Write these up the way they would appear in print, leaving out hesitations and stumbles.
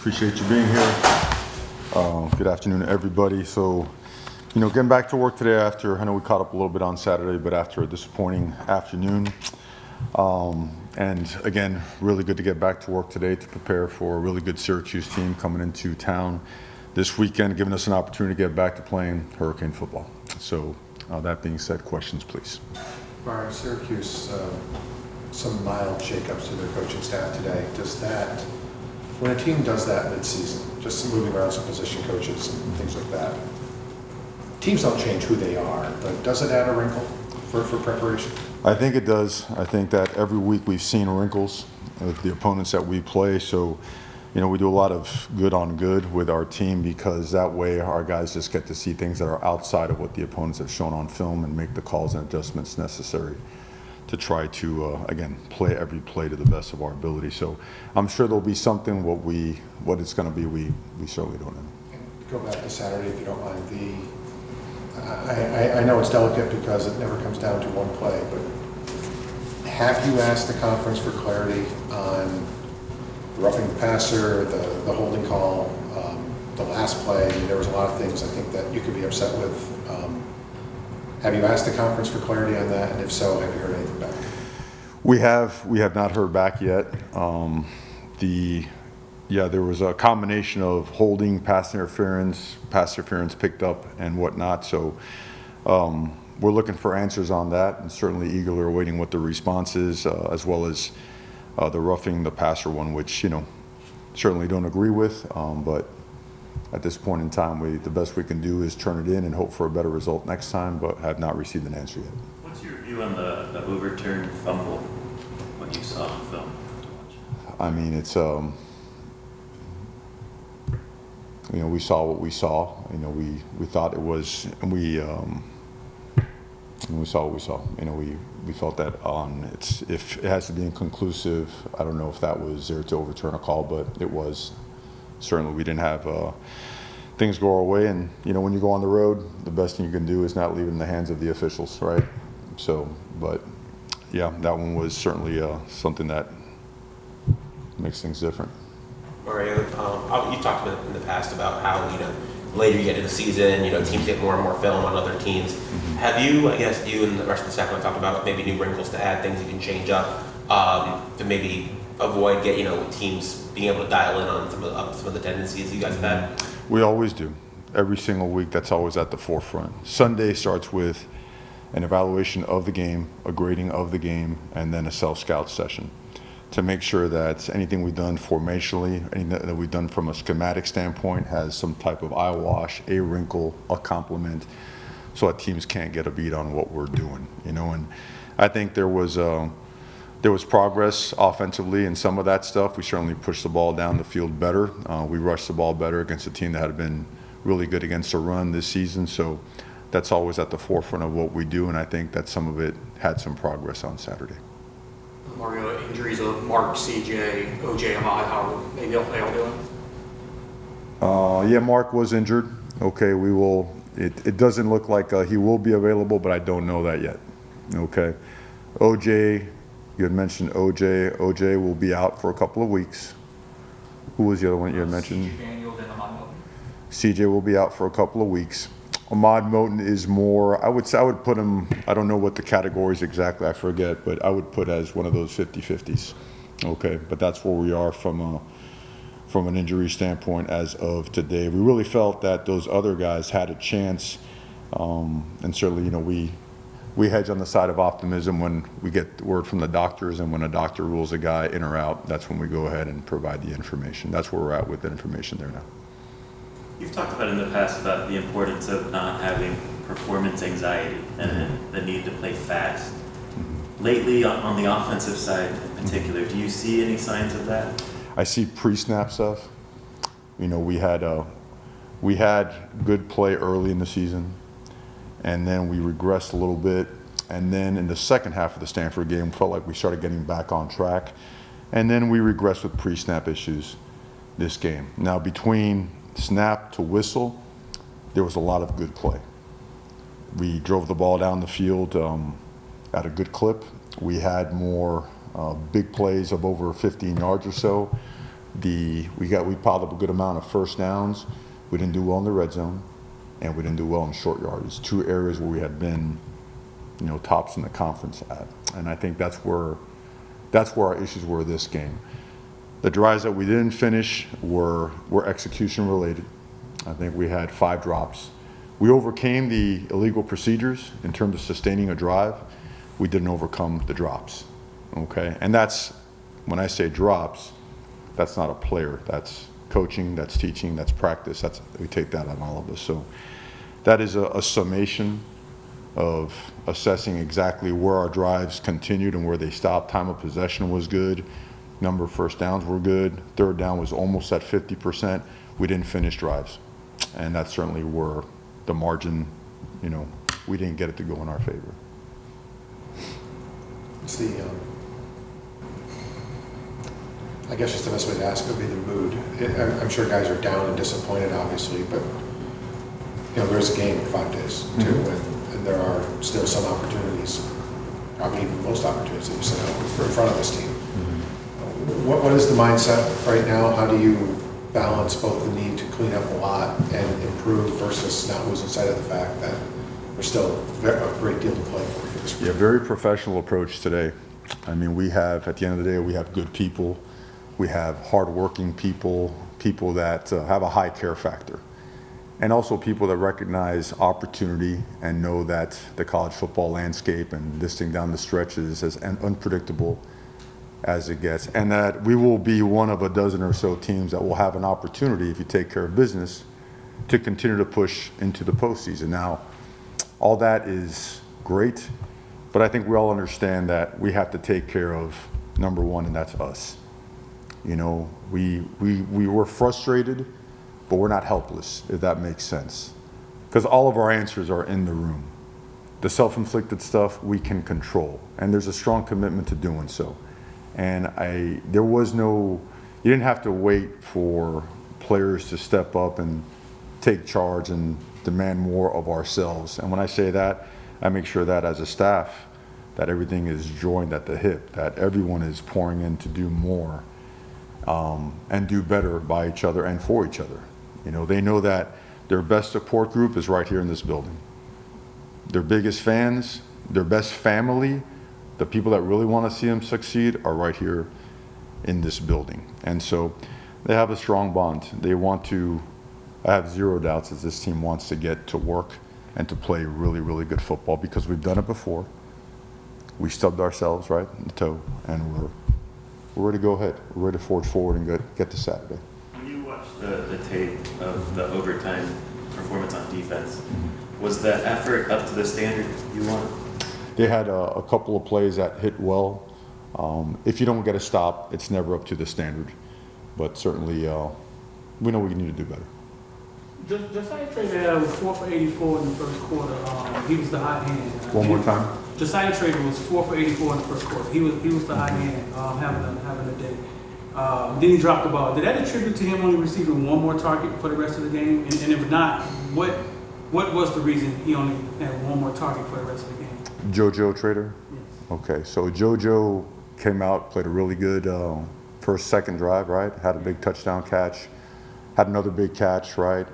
Appreciate you being here. Good afternoon, everybody. So, getting back to work today I know we caught up a little bit on Saturday, but after a disappointing afternoon. And again, really good to get back to work today to prepare for a really good Syracuse team coming into town this weekend, giving us an opportunity to get back to playing Hurricane football. So, that being said, questions, please. Byron, Syracuse, some mild shakeups to their coaching staff today. When a team does that mid-season, just moving around some position coaches and things like that, teams don't change who they are, but does it add a wrinkle for preparation? I think it does. I think that every week we've seen wrinkles with the opponents that we play. So, we do a lot of good on good with our team because that way our guys just get to see things that are outside of what the opponents have shown on film and make the calls and adjustments necessary to try to, again, play every play to the best of our ability. So I'm sure there'll be something. What it's going to be, we certainly don't know. Go back to Saturday, if you don't mind. I know it's delicate because it never comes down to one play, but have you asked the conference for clarity on roughing the passer, the holding call, the last play? I mean, there was a lot of things I think that you could be upset with. Have you asked the conference for clarity on that? And if so, have you heard anything back? We have not heard back yet. There was a combination of holding, pass interference picked up, and whatnot. So we're looking for answers on that, and certainly eagerly awaiting what the response is, as well as the roughing the passer one, which certainly don't agree with. But at this point in time, the best we can do is turn it in and hope for a better result next time, but have not received an answer yet. What's your view on the overturned fumble, what you saw on film? I mean, it's we saw what we saw. We thought it was, and we saw what we saw. We felt that if it has to be inconclusive, I don't know if that was there to overturn a call, but it was. Certainly, we didn't have things go our way, and when you go on the road, the best thing you can do is not leave it in the hands of the officials, right? So, but yeah, that one was certainly something that makes things different. Mario, you talked about in the past about how later you get into the season, teams get more and more film on other teams. Mm-hmm. Have you, I guess, you and the rest of the staff talked about maybe new wrinkles to add, things you can change up to maybe avoid teams being able to dial in on some of the tendencies you guys have had? We always do. Every single week, that's always at the forefront. Sunday starts with an evaluation of the game, a grading of the game, and then a self-scout session to make sure that anything we've done formationally, anything that we've done from a schematic standpoint has some type of eye wash, a wrinkle, a compliment, so that teams can't get a beat on what we're doing. And I think there was progress offensively in some of that stuff. We certainly pushed the ball down the field better. We rushed the ball better against a team that had been really good against the run this season. So that's always at the forefront of what we do, and I think that some of it had some progress on Saturday. Mario, injuries of Mark, CJ, OJ, Ahmad, how are they all doing? Yeah, Mark was injured. Okay, we will. It doesn't look like he will be available, but I don't know that yet. Okay, OJ. You had mentioned OJ. OJ will be out for a couple of weeks. Who was the other one you had mentioned? CJ will be out for a couple of weeks. Ahmad Moten is more, I would put him, I don't know what the categories exactly, I forget, but I would put as one of those 50-50s. Okay, but that's where we are from an injury standpoint as of today. We really felt that those other guys had a chance, and certainly, we hedge on the side of optimism when we get word from the doctors, and when a doctor rules a guy in or out, that's when we go ahead and provide the information. That's where we're at with the information there now. You've talked about in the past about the importance of not having performance anxiety and the need to play fast. Mm-hmm. Lately, on the offensive side in particular, do you see any signs of that? I see pre-snap stuff. We had good play early in the season, and then we regressed a little bit, and then in the second half of the Stanford game, felt like we started getting back on track, and then we regressed with pre-snap issues this game. Now, between snap to whistle, there was a lot of good play. We drove the ball down the field at a good clip. We had more big plays of over 15 yards or so. we piled up a good amount of first downs. We didn't do well in the red zone, and we didn't do well in short yardage. 2 areas where we had been, tops in the conference at. And I think that's where our issues were this game. The drives that we didn't finish were execution related. I think we had 5 drops. We overcame the illegal procedures in terms of sustaining a drive. We didn't overcome the drops, okay? And that's, when I say drops, that's not a player. That's coaching, that's teaching, that's practice. We take that on all of us. So that is a summation of assessing exactly where our drives continued and where they stopped. Time of possession was good. Number of first downs were good. Third down was almost at 50%. We didn't finish drives. And that's certainly where the margin, we didn't get it to go in our favor. It's the, I guess just the best way to ask would be the mood. I'm sure guys are down and disappointed, obviously, but there's a game in 5 days too, and there are still some opportunities, probably even most opportunities that you set out in front of this team. What is the mindset right now? How do you balance both the need to clean up a lot and improve versus not losing sight of the fact that there's still a great deal to play for this group? Yeah, very professional approach today. I mean, we have, at the end of the day, we have good people. We have hardworking people, people that have a high care factor. And also people that recognize opportunity and know that the college football landscape and this thing down the stretch is as unpredictable as it gets. And that we will be one of a dozen or so teams that will have an opportunity, if you take care of business, to continue to push into the postseason. Now, all that is great, but I think we all understand that we have to take care of number one, and that's us. We were frustrated, but we're not helpless, if that makes sense. Because all of our answers are in the room. The self-inflicted stuff we can control, and there's a strong commitment to doing so. And you didn't have to wait for players to step up and take charge and demand more of ourselves. And when I say that, I make sure that as a staff, that everything is joined at the hip, that everyone is pouring in to do more and do better by each other and for each other. They know that their best support group is right here in this building. Their biggest fans, their best family, the people that really want to see them succeed are right here in this building. And so they have a strong bond. I have zero doubts that this team wants to get to work and to play really, really good football because we've done it before. We stubbed ourselves right in the toe, and we're ready to go ahead. We're ready to forge forward and get to Saturday. When you watch the tape of the overtime performance on defense, was the effort up to the standard you want? They had a couple of plays that hit well. If you don't get a stop, it's never up to the standard. But certainly, we know we need to do better. Josiah Trader was 4 for 84 in the first quarter. He was the hot hand. One more time. Josiah Trader was 4 for 84 in the first quarter. He was the hot hand, having a day. Then he dropped the ball. Did that attribute to him only receiving one more target for the rest of the game? And if not, what was the reason he only had one more target for the rest of the game? JoJo Trader? Yes. Okay, so JoJo came out, played a really good second drive, right? Had a big touchdown catch, had another big catch, right?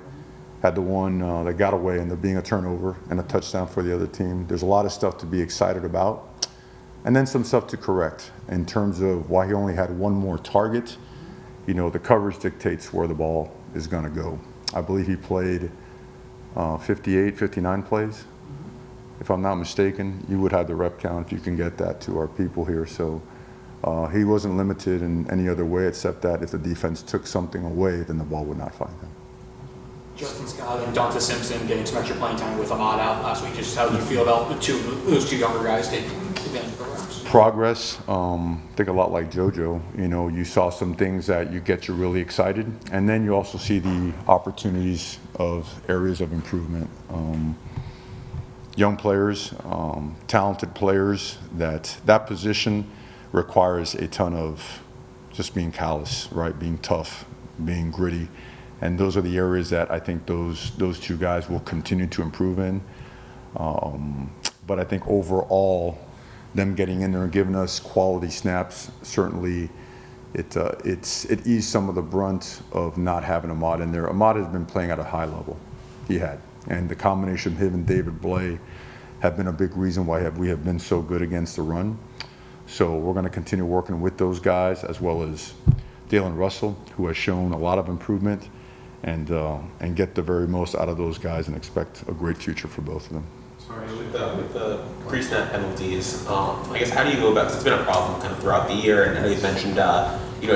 Had the one that got away, and there being a turnover and a touchdown for the other team. There's a lot of stuff to be excited about. And then some stuff to correct in terms of why he only had one more target. The coverage dictates where the ball is going to go. I believe he played 58, 59 plays. If I'm not mistaken, you would have the rep count if you can get that to our people here. So he wasn't limited in any other way except that if the defense took something away, then the ball would not find him. Justin Scott and Donta Simpson getting some extra playing time with Ahmad out last week. Just how do you feel about those 2 younger guys taking advantage of programs? Progress, I think a lot like JoJo. You saw some things that you get you really excited, and then you also see the opportunities of areas of improvement. Young players, talented players, that position requires a ton of just being callous, right? Being tough, being gritty. And those are the areas that I think those 2 guys will continue to improve in. But I think overall, them getting in there and giving us quality snaps certainly it eased some of the brunt of not having Ahmad in there. Ahmad has been playing at a high level. He had. And the combination of him and David Blay have been a big reason why we have been so good against the run. So we're going to continue working with those guys, as well as Dalen Russell, who has shown a lot of improvement, and get the very most out of those guys and expect a great future for both of them. Sorry, with the pre-snap penalties, I guess how do you go about, because it's been a problem kind of throughout the year, and I know you've mentioned,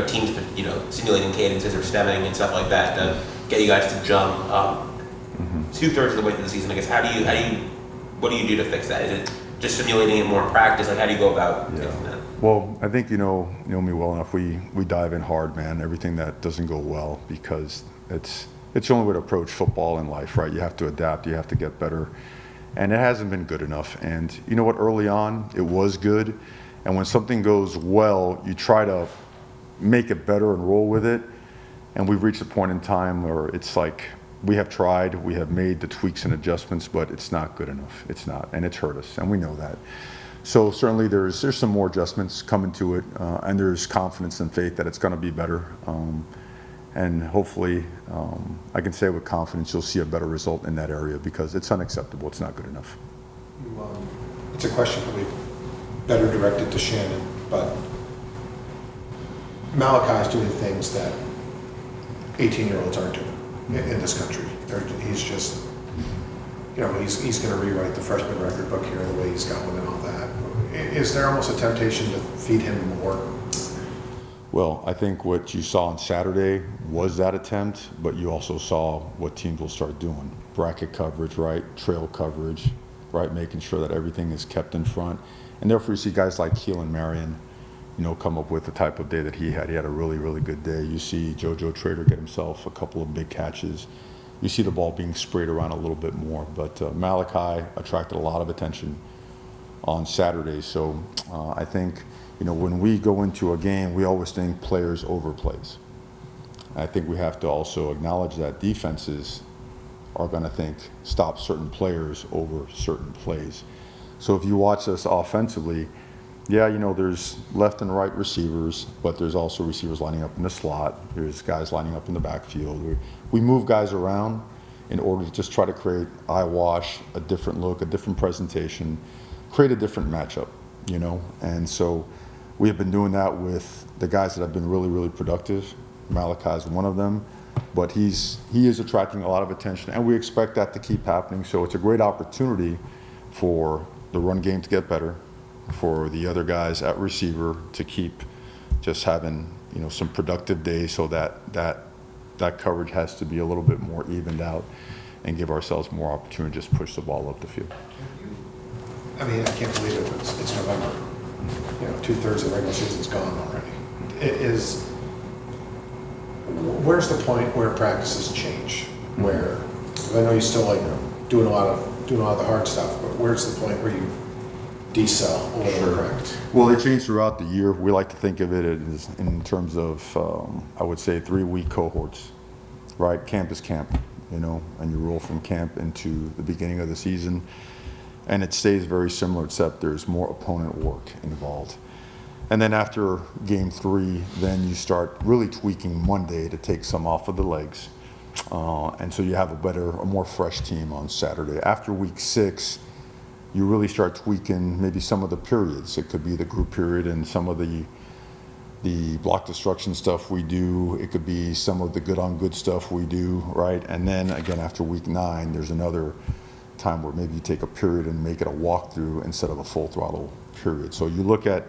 teams, simulating cadences or stemming and stuff like that to get you guys to jump. 2/3 of the way through the season, I guess, what do you do to fix that? Is it just simulating it more in practice? Like, how do you go about fixing that? Well, I think you know me well enough. We dive in hard, man. Everything that doesn't go well, because it's the only way to approach football in life, right? You have to adapt. You have to get better. And it hasn't been good enough. And you know what? Early on, it was good. And when something goes well, you try to make it better and roll with it. And we've reached a point in time where it's like we have tried, we have made the tweaks and adjustments, but it's not good enough. It's not, and it's hurt us, and we know that. So certainly there's some more adjustments coming to it, and there's confidence and faith that it's going to be better. And hopefully, I can say with confidence, you'll see a better result in that area, because it's unacceptable. It's not good enough. It's a question probably better directed to Shannon, but Malachi's doing things that 18-year-olds aren't doing in this country. He's just, he's going to rewrite the freshman record book here, the way he's going and all that. Is there almost a temptation to feed him more? Well, I think what you saw on Saturday was that attempt, but you also saw what teams will start doing. Bracket coverage, right? Trail coverage, right? Making sure that everything is kept in front. And therefore you see guys like Keelan Marion, come up with the type of day that he had. He had a really, really good day. You see JoJo Trader get himself a couple of big catches. You see the ball being sprayed around a little bit more. But Malachi attracted a lot of attention on Saturday. So I think, when we go into a game, we always think players over plays. I think we have to also acknowledge that defenses are going to think stop certain players over certain plays. So if you watch us offensively, there's left and right receivers, but there's also receivers lining up in the slot. There's guys lining up in the backfield. We move guys around in order to just try to create eyewash, a different look, a different presentation, create a different matchup, And so we have been doing that with the guys that have been really, really productive. Malachi is one of them, but he is attracting a lot of attention, and we expect that to keep happening. So it's a great opportunity for the run game to get better, for the other guys at receiver to keep just having some productive days, so that coverage has to be a little bit more evened out and give ourselves more opportunity to just push the ball up the field. I mean, I can't believe it. It's November. 2/3 of the regular season's gone already. Where's the point where practices change? Where, I know you still doing a lot of the hard stuff, but where's the point where you decel or correct? Well, they change throughout the year. We like to think of it as in terms of, I would say, 3-week cohorts, right? Camp is camp, and you roll from camp into the beginning of the season, and it stays very similar, except there's more opponent work involved. And then after game 3, then you start really tweaking Monday to take some off of the legs. And so you have a more fresh team on Saturday. After week 6, you really start tweaking maybe some of the periods. It could be the group period and some of the block destruction stuff we do. It could be some of the good-on-good stuff we do, right? And then again, after week 9, there's another time where maybe you take a period and make it a walkthrough instead of a full throttle period. So you look at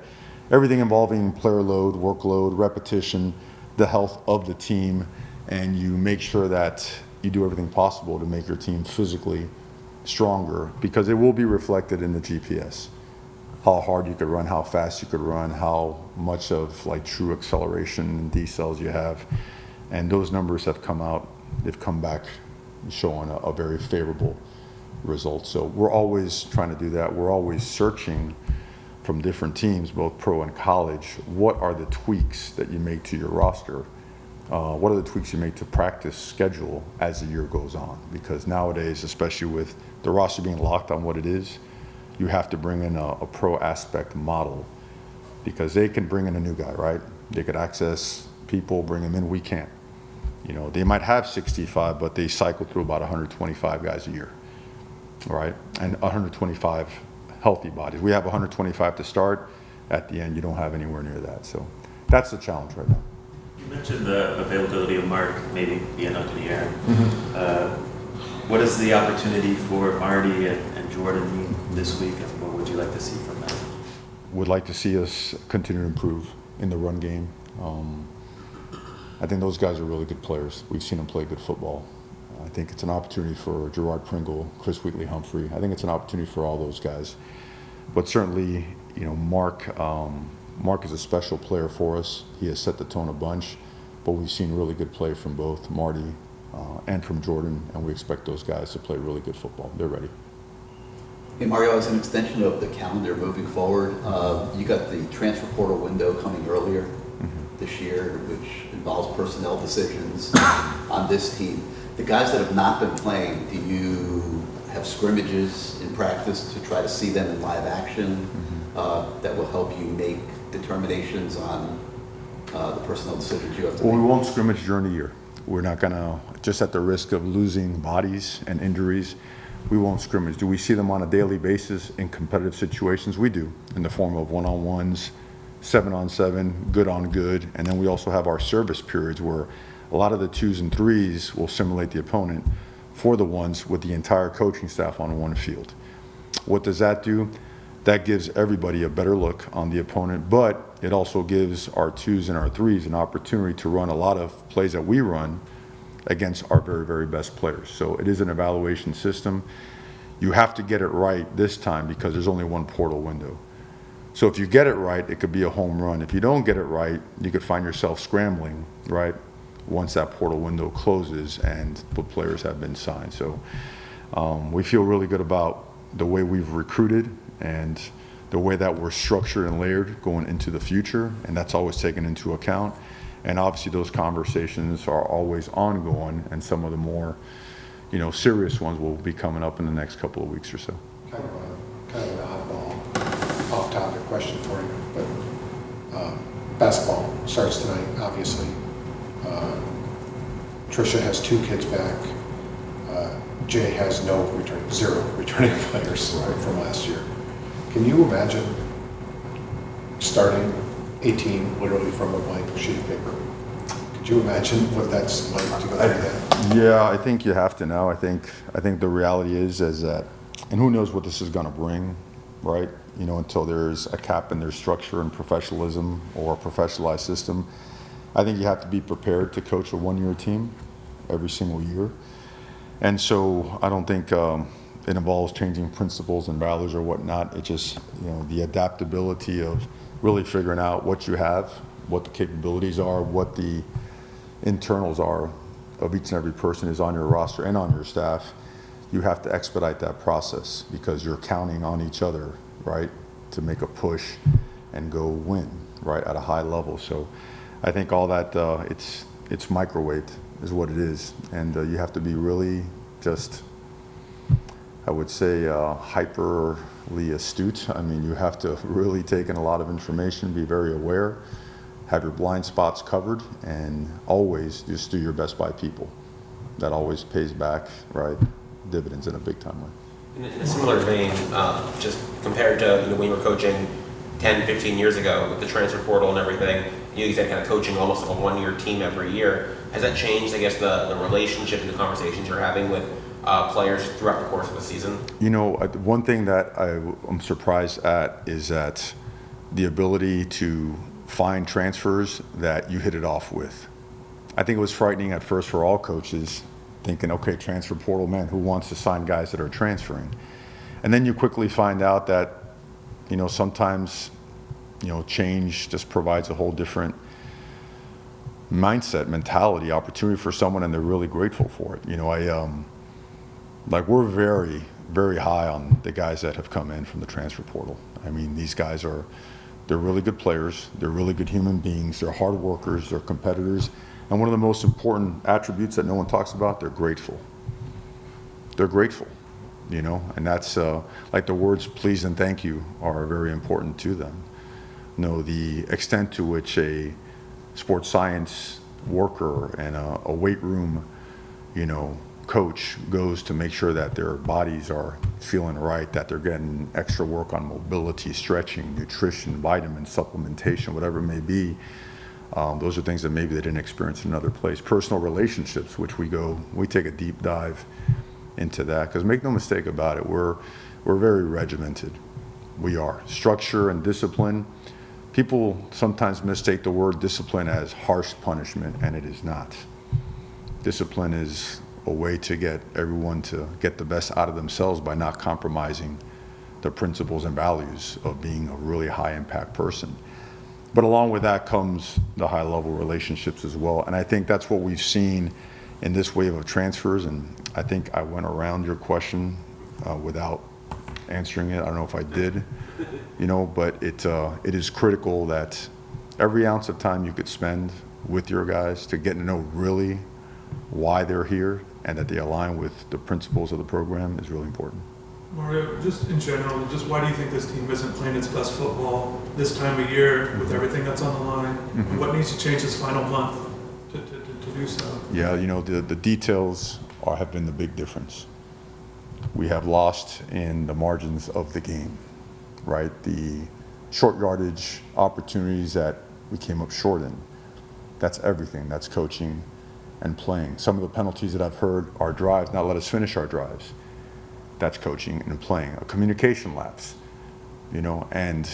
everything involving player load, workload, repetition, the health of the team, and you make sure that you do everything possible to make your team physically stronger, because it will be reflected in the GPS. How hard you could run, how fast you could run, how much of true acceleration and decels you have. And those numbers have come out, they've come back showing a very favorable result. So we're always trying to do that. We're always searching from different teams, both pro and college, what are the tweaks that you make to your roster? What are the tweaks you make to practice schedule as the year goes on? Because nowadays, especially with the roster being locked on what it is, you have to bring in a pro aspect model, because they can bring in a new guy, right? They could access people, bring them in. We can't. You know, they might have 65, but they cycle through about 125 guys a year, right? And 125 healthy bodies. We have 125 to start. At the end, you don't have anywhere near that. So that's the challenge right now. You mentioned the availability of Mark maybe being up in the air. What is the opportunity for Marty and Jordan this week, and what would you like to see from them? Would like to see us continue to improve in the run game. I think those guys are really good players. We've seen them play good football. I think it's an opportunity for Gerard Pringle, Chris Wheatley-Humphrey. I think it's an opportunity for all those guys. But certainly, you know, Mark is a special player for us. He has set the tone a bunch, but we've seen really good play from both Marty and from Jordan, and we expect those guys to play really good football. They're ready. Hey Mario, as an extension of the calendar moving forward, you got the transfer portal window coming earlier this year, which involves personnel decisions on this team. The guys that have not been playing, do you have scrimmages in practice to try to see them in live action that will help you make determinations on the personnel decisions you have to Well, we make? won't scrimmage during the year. We're not gonna, just at the risk of losing bodies and injuries, we won't scrimmage. Do we see them on a daily basis in competitive situations? We do, in the form of one-on-ones, 7-on-7, good on good, and then we also have our service periods where a lot of the 2s and 3s will simulate the opponent for the 1s with the entire coaching staff on one field. What does that do? That gives everybody a better look on the opponent, but it also gives our 2s and our 3s an opportunity to run a lot of plays that we run against our very, very best players. So it is an evaluation system. You have to get it right this time because there's only one portal window. So if you get it right, it could be a home run. If you don't get it right, you could find yourself scrambling, right, once that portal window closes and the players have been signed. So we feel really good about the way we've recruited and the way that we're structured and layered going into the future, and that's always taken into account. And obviously those conversations are always ongoing, and some of the more, you know, serious ones will be coming up in the next couple of weeks or so. Kind of an oddball, off-topic question for you, but basketball starts tonight, obviously. Tricia has 2 kids back. Jay has zero returning players from last year. Can you imagine starting 18 literally from a blank sheet of paper? Could you imagine what that's like to go through that? Yeah, I think you have to now. I think the reality is that, and who knows what this is going to bring, right? You know, until there's a cap in their structure and professionalism or a professionalized system. I think you have to be prepared to coach a 1-year team every single year. And so I don't think it involves changing principles and values or whatnot. It's just, you know, the adaptability of really figuring out what you have, what the capabilities are, what the internals are of each and every person who's on your roster and on your staff. You have to expedite that process because you're counting on each other, right, to make a push and go win, right, at a high level. So I think all that, it's microwave is what it is. And you have to be really just, I would say, hyperly astute. I mean, you have to really take in a lot of information, be very aware, have your blind spots covered, and always just do your best by people. That always pays back, right, dividends in a big time way. In a similar vein, just compared to when you were coaching 10, 15 years ago with the transfer portal and everything, you said kind of coaching almost like a 1-year team every year. Has that changed, I guess, the relationship and the conversations you're having with players throughout the course of the season? You know, one thing that I'm surprised at is that the ability to find transfers that you hit it off with. I think it was frightening at first for all coaches, thinking, okay, transfer portal, man, who wants to sign guys that are transferring? And then you quickly find out that, you know, sometimes, you know, change just provides a whole different mindset, mentality, opportunity for someone, and they're really grateful for it. You know, like we're very, very high on the guys that have come in from the transfer portal. I mean, these guys they're really good players, they're really good human beings, they're hard workers, they're competitors, and one of the most important attributes that no one talks about, they're grateful. They're grateful, you know, and that's like the words please and thank you are very important to them. You know, the extent to which a sports science worker and a weight room, coach goes to make sure that their bodies are feeling right, that they're getting extra work on mobility, stretching, nutrition, vitamins, supplementation, whatever it may be. Those are things that maybe they didn't experience in another place. Personal relationships, which we take a deep dive into that, because make no mistake about it, we're very regimented. We are. Structure and discipline. People sometimes mistake the word discipline as harsh punishment, and it is not. Discipline is a way to get everyone to get the best out of themselves by not compromising the principles and values of being a really high impact person. But along with that comes the high level relationships as well. And I think that's what we've seen in this wave of transfers. And I think I went around your question without answering it. I don't know if I did, but it is critical that every ounce of time you could spend with your guys to get to know really why they're here and that they align with the principles of the program is really important. Mario, just in general, just why do you think this team isn't playing its best football this time of year with everything that's on the line? And what needs to change this final month to do so? Yeah, the details have been the big difference. We have lost in the margins of the game, right? The short yardage opportunities that we came up short in. That's everything. That's coaching and playing. Some of the penalties that I've heard are drives, not let us finish our drives. That's coaching and playing. A communication lapse, and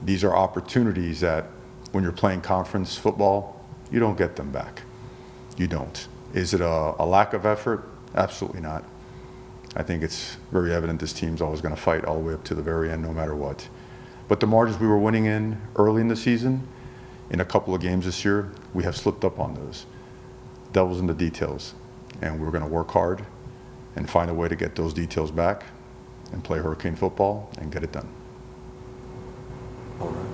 these are opportunities that when you're playing conference football, you don't get them back. You don't. Is it a lack of effort? Absolutely not. I think it's very evident this team's always going to fight all the way up to the very end, no matter what. But the margins we were winning in early in the season, in a couple of games this year, we have slipped up on those. Devil's in the details, and we're going to work hard and find a way to get those details back and play Hurricane football and get it done. All right.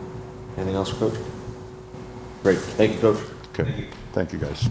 Anything else, Coach? Great. Thank you, Coach. Okay. Thank you, guys.